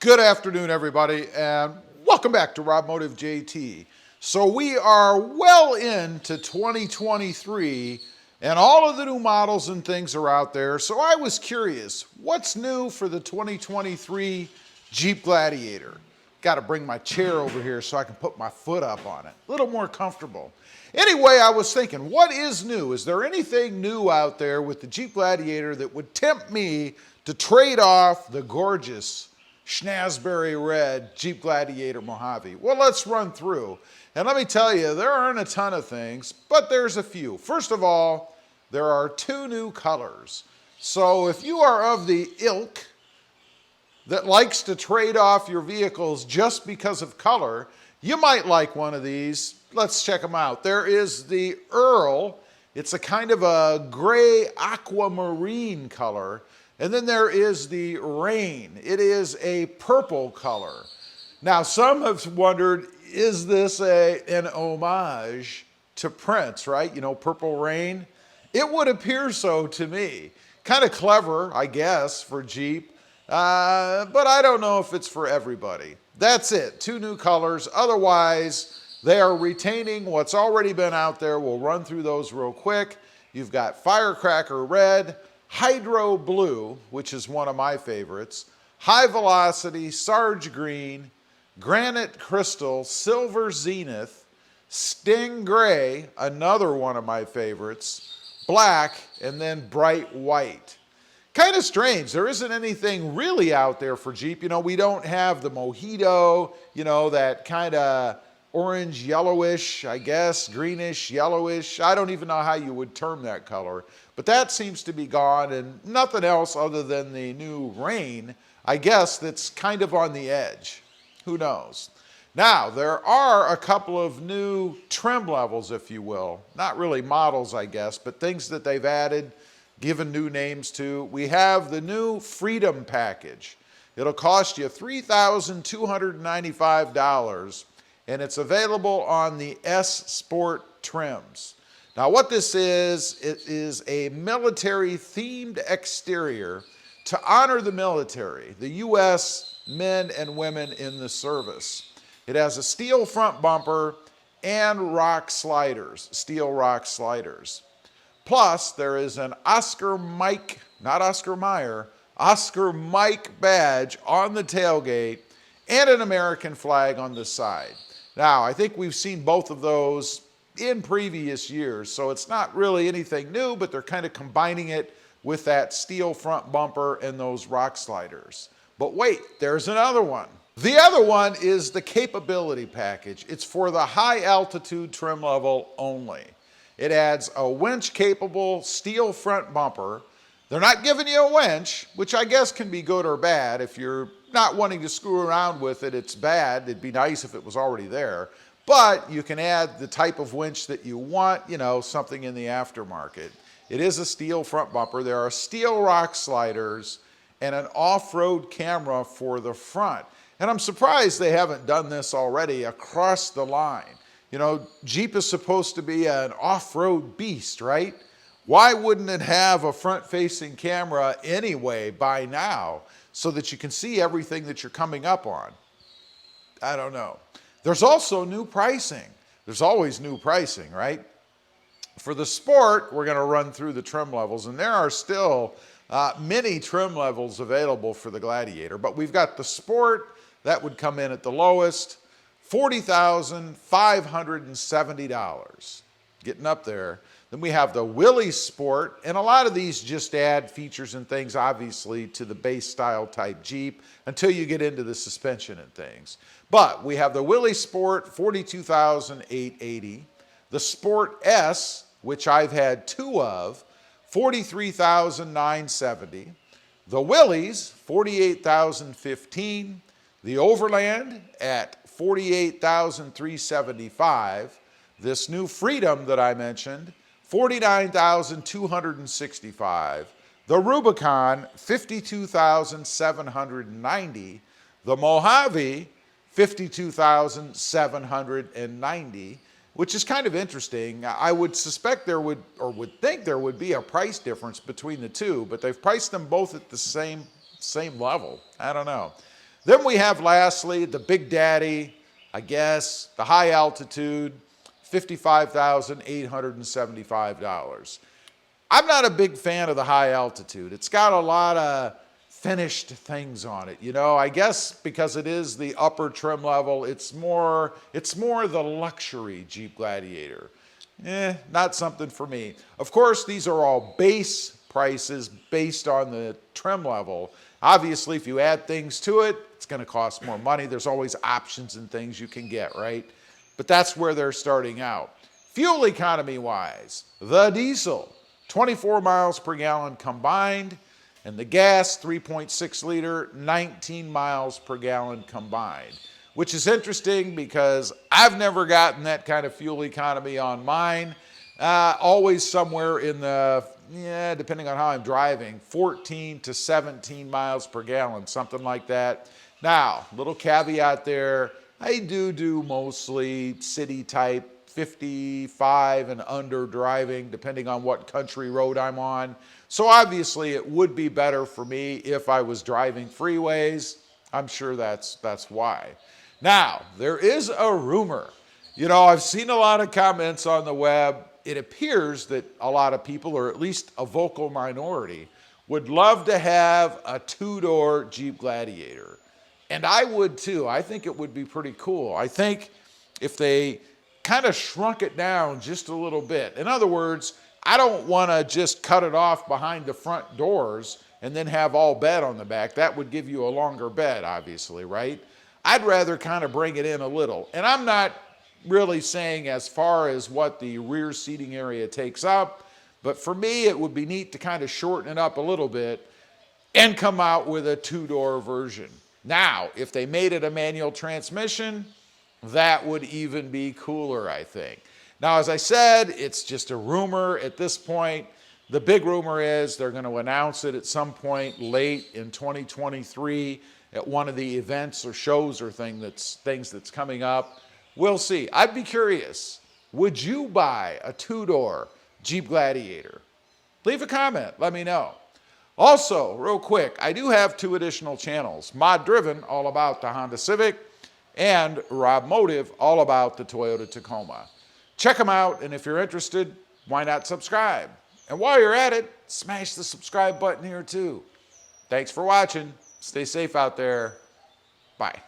Good afternoon, everybody, and welcome back to robmotivejt. So we are well into 2023, and all of the new models and things are out there. So I was curious, what's new for the 2023 Jeep Gladiator? Got to bring my chair over here so I can put my foot up on it. A little more comfortable. Anyway, I was thinking, what is new? Is there anything new out there with the Jeep Gladiator that would tempt me to trade off the gorgeous Schnazberry red Jeep Gladiator Mojave? Well, let's run through. And let me tell you, there aren't a ton of things, but there's a few. First of all, there are two new colors. So if you are of the ilk that likes to trade off your vehicles just because of color, you might like one of these. Let's check them out. There is the Earl. It's a kind of a gray aquamarine color. And then there is the Rain. It is a purple color. Now, some have wondered, is this an homage to Prince, right? You know, Purple Rain? It would appear so to me. Kind of clever, I guess, for Jeep. But I don't know if it's for everybody. That's it, two new colors. Otherwise, they are retaining what's already been out there. We'll run through those real quick. You've got Firecracker Red, Hydro Blue, which is one of my favorites, High Velocity, Sarge Green, Granite Crystal, Silver Zenith, Sting Gray, another one of my favorites, Black, and then Bright White. Kind of strange. There isn't anything really out there for Jeep. You know, we don't have the Mojito, you know, that kind of orange yellowish, I guess, greenish, yellowish. I don't even know how you would term that color. But that seems to be gone, and nothing else other than the new Rain, I guess, that's kind of on the edge. Who knows? Now, there are a couple of new trim levels, if you will. Not really models, I guess, but things that they've added, given new names to. We have the new Freedom Package. It'll cost you $3,295, and it's available on the S Sport trims. Now what this is, it is a military-themed exterior to honor the military, the U.S. men and women in the service. It has a steel front bumper and rock sliders, steel rock sliders. Plus, there is an Oscar Mike, not Oscar Mayer, Oscar Mike badge on the tailgate and an American flag on the side. Now, I think we've seen both of those in previous years, so it's not really anything new, but they're kind of combining it with that steel front bumper and those rock sliders. But wait, there's another one. The other one is the Capability Package. It's for the high altitude trim level only. It adds a winch-capable steel front bumper. They're not giving you a winch, which I guess can be good or bad. If you're not wanting to screw around with it, it's bad. It'd be nice if it was already there. But you can add the type of winch that you want, you know, something in the aftermarket. It is a steel front bumper. There are steel rock sliders and an off-road camera for the front. And I'm surprised they haven't done this already across the line. You know, Jeep is supposed to be an off-road beast, right? Why wouldn't it have a front-facing camera anyway by now so that you can see everything that you're coming up on? I don't know. There's also new pricing. There's always new pricing, right? For the Sport, we're going to run through the trim levels, and there are still many trim levels available for the Gladiator, but we've got the Sport, that would come in at the lowest, $40,570, getting up there. Then we have the Willys Sport, and a lot of these just add features and things, obviously, to the base style type Jeep until you get into the suspension and things. But we have the Willys Sport, $42,880. The Sport S, which I've had two of, $43,970. The Willys, $48,015. The Overland at $48,375. This new Freedom that I mentioned, $49,265. The Rubicon, $52,790. The Mojave, $52,790, which is kind of interesting. I would suspect there would, or would think there would be a price difference between the two, but they've priced them both at the same level. I don't know. Then we have lastly the Big Daddy, I guess, the high altitude, $55,875. I'm not a big fan of the high altitude. It's got a lot of finished things on it. You know, I guess because it is the upper trim level, it's more the luxury Jeep Gladiator. Not something for me. Of course, these are all base prices based on the trim level. Obviously, if you add things to it, it's going to cost more money. There's always options and things you can get, right? But that's where they're starting out. Fuel economy wise, the diesel, 24 miles per gallon combined, and the gas, 3.6 liter, 19 miles per gallon combined, which is interesting because I've never gotten that kind of fuel economy on mine. Always somewhere in the, depending on how I'm driving, 14 to 17 miles per gallon, something like that. Now, little caveat there, I do mostly city type, 55 and under driving, depending on what country road I'm on. So obviously it would be better for me if I was driving freeways. I'm sure that's why. Now, there is a rumor. You know, I've seen a lot of comments on the web. It appears that a lot of people, or at least a vocal minority, would love to have a two-door Jeep Gladiator. And I would too. I think it would be pretty cool. I think if they kind of shrunk it down just a little bit. In other words, I don't want to just cut it off behind the front doors and then have all bed on the back. That would give you a longer bed, obviously, right? I'd rather kind of bring it in a little. And I'm not really saying as far as what the rear seating area takes up, but for me, it would be neat to kind of shorten it up a little bit and come out with a two-door version. Now, if they made it a manual transmission, that would even be cooler, I think. Now, as I said, it's just a rumor at this point. The big rumor is they're going to announce it at some point late in 2023 at one of the events or shows or things that's coming up. We'll see. I'd be curious. Would you buy a two-door Jeep Gladiator? Leave a comment. Let me know. Also, real quick, I do have 2 additional channels. Mod Driven, all about the Honda Civic, and Rob Motive, all about the Toyota Tacoma. Check them out, and if you're interested, why not subscribe? And while you're at it, smash the subscribe button here too. Thanks for watching. Stay safe out there. Bye.